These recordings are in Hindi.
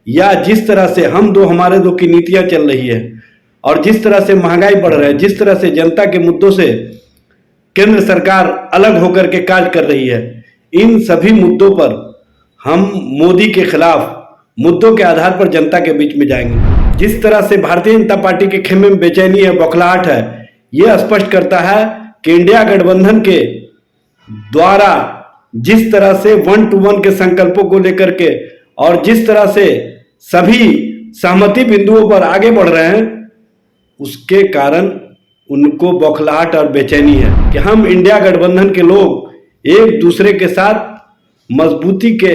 या जिस तरह से हम दो हमारे दो की नीतियां चल रही है और जिस तरह से महंगाई बढ़ रहा है, जिस तरह से जनता के मुद्दों से केंद्र सरकार अलग होकर के कार्य कर रही है, इन सभी मुद्दों पर हम मोदी के खिलाफ मुद्दों के आधार पर जनता के बीच में जाएंगे। जिस तरह से भारतीय जनता पार्टी के खेमे में बेचैनी है, बौखलाहट है, यह स्पष्ट करता है कि इंडिया गठबंधन के द्वारा जिस तरह से 1 to 1 के संकल्पों को लेकर के और जिस तरह से सभी सहमति बिंदुओं पर आगे बढ़ रहे हैं, उसके कारण उनको बौखलाहट और बेचैनी है कि हम इंडिया गठबंधन के लोग एक दूसरे के साथ मजबूती के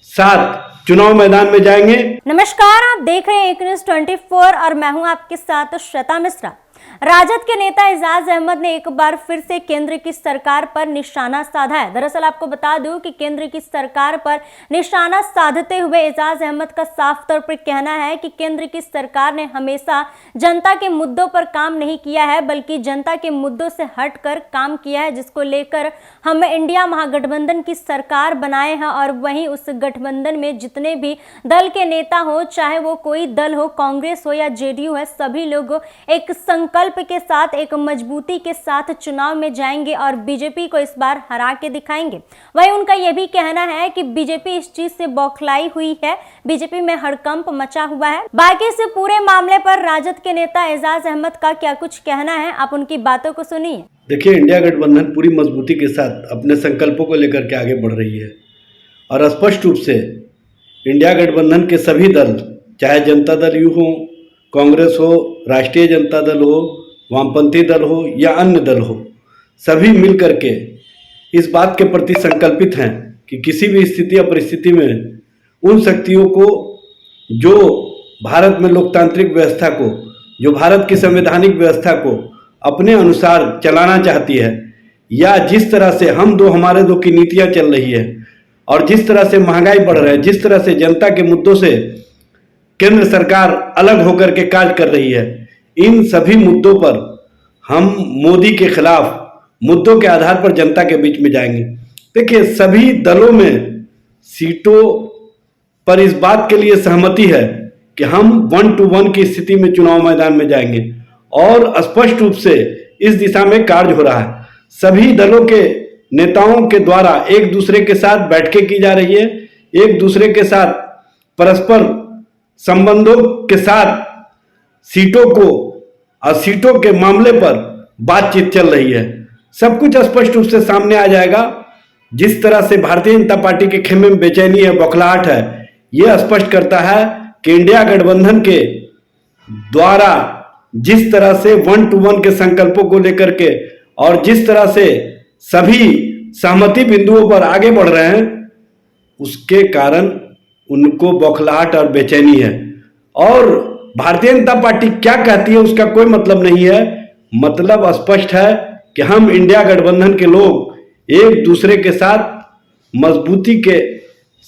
साथ चुनाव मैदान में जाएंगे। नमस्कार, आप देख रहे हैं एक न्यूज़ 24 और मैं हूं आपके साथ श्वेता मिश्रा। राजद के नेता एजाज अहमद ने एक बार फिर से केंद्र की सरकार पर निशाना साधा है। दरअसल आपको बता दूं कि केंद्र की सरकार पर निशाना साधते हुए एजाज अहमद का साफ तौर पर कहना है कि केंद्र की सरकार ने हमेशा जनता के मुद्दों पर काम नहीं किया है, बल्कि जनता के मुद्दों से हटकर काम किया है, जिसको लेकर हम इंडिया महागठबंधन की सरकार बनाए हैं। और वहीं उस गठबंधन में जितने भी दल के नेता हो, चाहे वो कोई दल हो, कांग्रेस हो या जेडीयू है, सभी लोग एक संकल्प के साथ, एक मजबूती के साथ चुनाव में जाएंगे और बीजेपी को इस बार हरा के दिखाएंगे। वहीं उनका यह भी कहना है कि बीजेपी इस चीज से बौखलाई हुई है, बीजेपी में हड़कंप मचा हुआ है। बाकी इस पूरे मामले पर राजद के नेता एजाज अहमद का क्या कुछ कहना है, आप उनकी बातों को सुनिए। देखिए, इंडिया गठबंधन पूरी मजबूती के साथ अपने संकल्पों को लेकर के आगे बढ़ रही है और स्पष्ट रूप से इंडिया गठबंधन के सभी दल, चाहे जनता दल यू हो, कांग्रेस हो, राष्ट्रीय जनता दल हो, वामपंथी दल हो या अन्य दल हो, सभी मिल करके इस बात के प्रति संकल्पित हैं कि किसी भी स्थिति या परिस्थिति में उन शक्तियों को जो भारत में लोकतांत्रिक व्यवस्था को, जो भारत की संवैधानिक व्यवस्था को अपने अनुसार चलाना चाहती है, या जिस तरह से हम दो हमारे दो की नीतियां चल रही है और जिस तरह से महंगाई बढ़ रहा है, जिस तरह से जनता के मुद्दों से केंद्र सरकार अलग होकर के कार्य कर रही है, इन सभी मुद्दों पर हम मोदी के खिलाफ मुद्दों के आधार पर जनता के बीच में जाएंगे। देखिए, सभी दलों में सीटों पर इस बात के लिए सहमति है कि हम 1 to 1 की स्थिति में चुनाव मैदान में जाएंगे और स्पष्ट रूप से इस दिशा में कार्य हो रहा है। सभी दलों के नेताओं के द्वारा एक दूसरे के साथ बैठकें की जा रही है, एक दूसरे के साथ परस्पर संबंधों के साथ सीटों को और सीटों के मामले पर बातचीत चल रही है। सब कुछ स्पष्ट रूप से सामने आ जाएगा। जिस तरह से भारतीय जनता पार्टी के खेमे में बेचैनी है, बौखलाहट है, यह स्पष्ट करता है कि इंडिया गठबंधन के द्वारा जिस तरह से 1 to 1 के संकल्पों को लेकर के और जिस तरह से सभी सहमति बिंदुओं पर आगे बढ़ रहे हैं, उसके कारण उनको बौखलाहट और बेचैनी है। और भारतीय जनता पार्टी क्या कहती है उसका कोई मतलब नहीं है। मतलब स्पष्ट है कि हम इंडिया गठबंधन के लोग एक दूसरे के साथ मजबूती के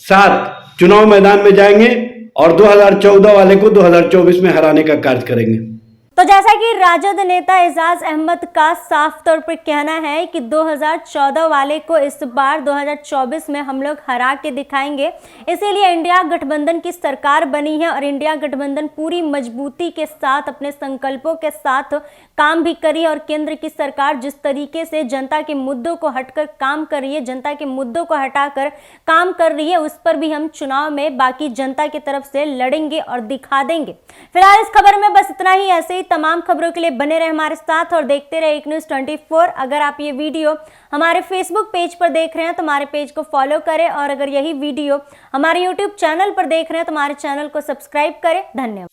साथ चुनाव मैदान में जाएंगे और 2014 वाले को 2024 में हराने का कार्य करेंगे। तो जैसा कि राजद नेता एजाज अहमद का साफ तौर पर कहना है कि 2014 वाले को इस बार 2024 में हम लोग हरा के दिखाएंगे, इसीलिए इंडिया गठबंधन की सरकार बनी है और इंडिया गठबंधन पूरी मजबूती के साथ अपने संकल्पों के साथ काम भी करी। और केंद्र की सरकार जिस तरीके से जनता के मुद्दों को हटकर काम कर रही है, जनता के मुद्दों को हटाकर काम कर रही है, उस पर भी हम चुनाव में बाकी जनता की तरफ से लड़ेंगे और दिखा देंगे। फिलहाल इस खबर में बस इतना ही। ऐसे ही तमाम खबरों के लिए बने रहे हमारे साथ और देखते रहे एक न्यूज़ 24। अगर आप ये वीडियो हमारे फेसबुक पेज पर देख रहे हैं तो हमारे पेज को फॉलो करें, और अगर यही वीडियो हमारे यूट्यूब चैनल पर देख रहे हैं तो हमारे चैनल को सब्सक्राइब करें। धन्यवाद।